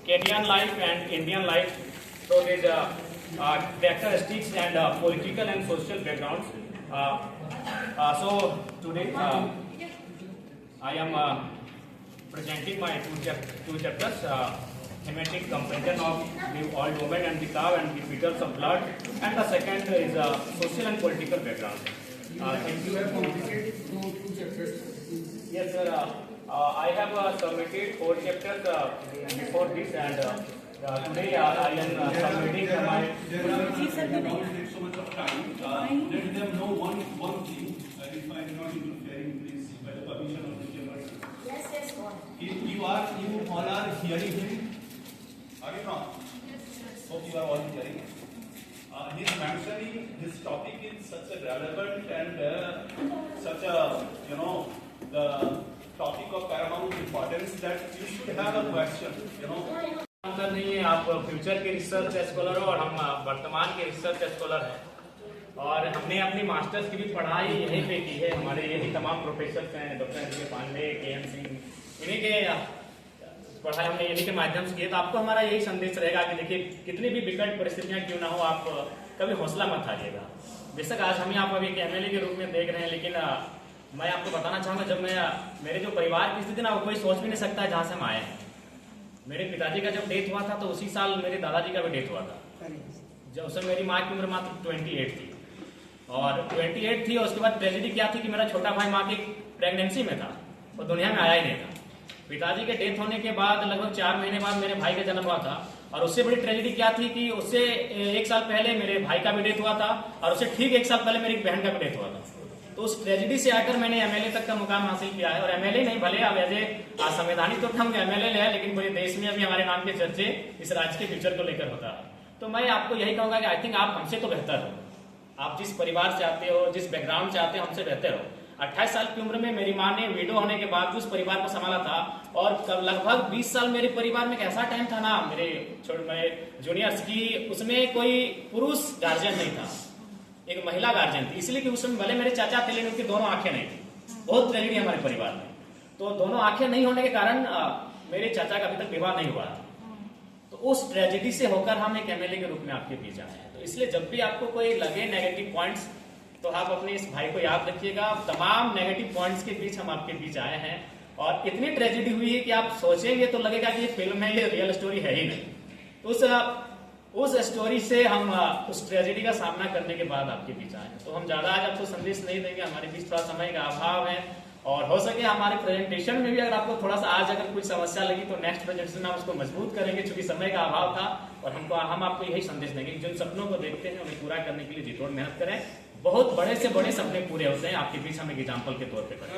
Kenyan life and Indian life. So there's characteristics and political and social backgrounds. So today I am presenting my two chapters. Thematic comparison of the old woman and the cow and the petals of blood, and the second is social and political background. Thank you. Yes, sir. I have submitted 4 chapters before this, and today I am submitting my. Take so much of time. Let them know one thing. If I am not interfering, please, by the permission of the chairman. Yes, go on. You all are hearing him. Are you not? Yes. Hope you are all hearing. He is mentioning this topic is such a relevant and such a the topic of paramount importance that you should have a question. अंतर नहीं है, आप future के research scholar हो और हम वर्तमान के रिसर्च स्कॉलर हैं, और हमने अपनी मास्टर्स की भी पढ़ाई यहीं पे की है। हमारे यही तमाम प्रोफेसर हैं, डॉक्टर एन के पांडे, के.एम. सिंह, इन्हीं के पढ़ाई हमने इन्हीं के माध्यम से की है। तो आपको हमारा यही संदेश रहेगा कि देखिए, कितनी भी विकट परिस्थितियां क्यों ना हो, आप कभी हौसला मत हारिएगा। बेशक आज हम आप अभी एक एमएलए के रूप में देख रहे हैं, लेकिन मैं आपको बताना चाहूंगा, जब मेरे जो परिवार की स्थिति ना, वो कोई सोच भी नहीं सकता जहाँ से हम आए हैं। मेरे पिताजी का जब डेथ हुआ था तो उसी साल मेरे दादाजी का भी डेथ हुआ था। जब उस समय मेरी माँ की उम्र मात्र 28 थी, और 28 थी, और उसके बाद ट्रेजेडी क्या थी कि मेरा छोटा भाई माँ की प्रेगनेंसी में था, वो दुनिया में आया ही नहीं था। पिताजी के डेथ होने के बाद लगभग 4 महीने बाद मेरे भाई का जन्म हुआ था, और उससे बड़ी ट्रेजेडी क्या थी कि उससे 1 साल पहले मेरे भाई का भी डेथ हुआ था, और उससे ठीक 1 साल पहले मेरी बहन का भी डेथ हुआ था। तो उस ट्रेजेडी से आकर मैंने एमएलए तक का मुकाम हासिल किया है, और एमएलए नहीं, भले अब एज ए संवैधानिक तौर पर हम एमएलए है, लेकिन पूरे देश में अभी हमारे नाम के चर्चे इस राज्य के फ्यूचर को लेकर होता है। तो मैं आपको यही कहूंगा कि आई थिंक आप हमसे तो बेहतर हो। आप जिस परिवार से आते हो, जिस बैकग्राउंड से आते हो, हमसे बेहतर हो। 28 साल की उम्र में मेरी माँ ने विडो होने के बाद उस परिवार को संभाला था, और लगभग 20 साल मेरे परिवार में एक ऐसा टाइम था ना, मेरे जूनियर्स की, उसमें कोई पुरुष गार्जियन नहीं था, एक महिला गार्जियन थी। इसलिए कि उस समय भले मेरे चाचा थे, लेकिन उनकी दोनों आंखें नहीं थी। बहुत ट्रेजेडी हमारे परिवार में। तो दोनों आंखें नहीं होने के कारण मेरे चाचा का अभी तक विवाह नहीं हुआ था। तो उस ट्रेजेडी से होकर हम एक एमएलए के रूप में आपके बीच आए हैं। तो इसलिए जब भी आपको कोई लगे नेगेटिव पॉइंट्स, तो आप अपने इस भाई को याद रखिएगा। तमाम नेगेटिव पॉइंट्स के बीच हम आपके बीच आए हैं, और इतनी ट्रेजेडी हुई है कि आप सोचेंगे तो लगेगा कि ये फिल्म है, ये रियल स्टोरी है ही नहीं। तो उस स्टोरी से हम उस ट्रेजेडी का सामना करने के बाद आपके बीच आए। तो हम ज्यादा आज आपको संदेश नहीं देंगे, हमारे बीच थोड़ा समय का अभाव है, और हो सके हमारे प्रेजेंटेशन में भी अगर आपको थोड़ा सा आज अगर कुछ समस्या लगी तो नेक्स्ट प्रेजेंटेशन में हम उसको मजबूत करेंगे, क्योंकि समय का अभाव था। और हम आपको यही संदेश देंगे कि जिन सपनों को देखते हैं उन्हें पूरा करने के लिए जी तोड़ मेहनत करें। बहुत बड़े से बड़े सपने पूरे होते हैं, आपके बीच हम एक एग्जाम्पल के तौर पर करें।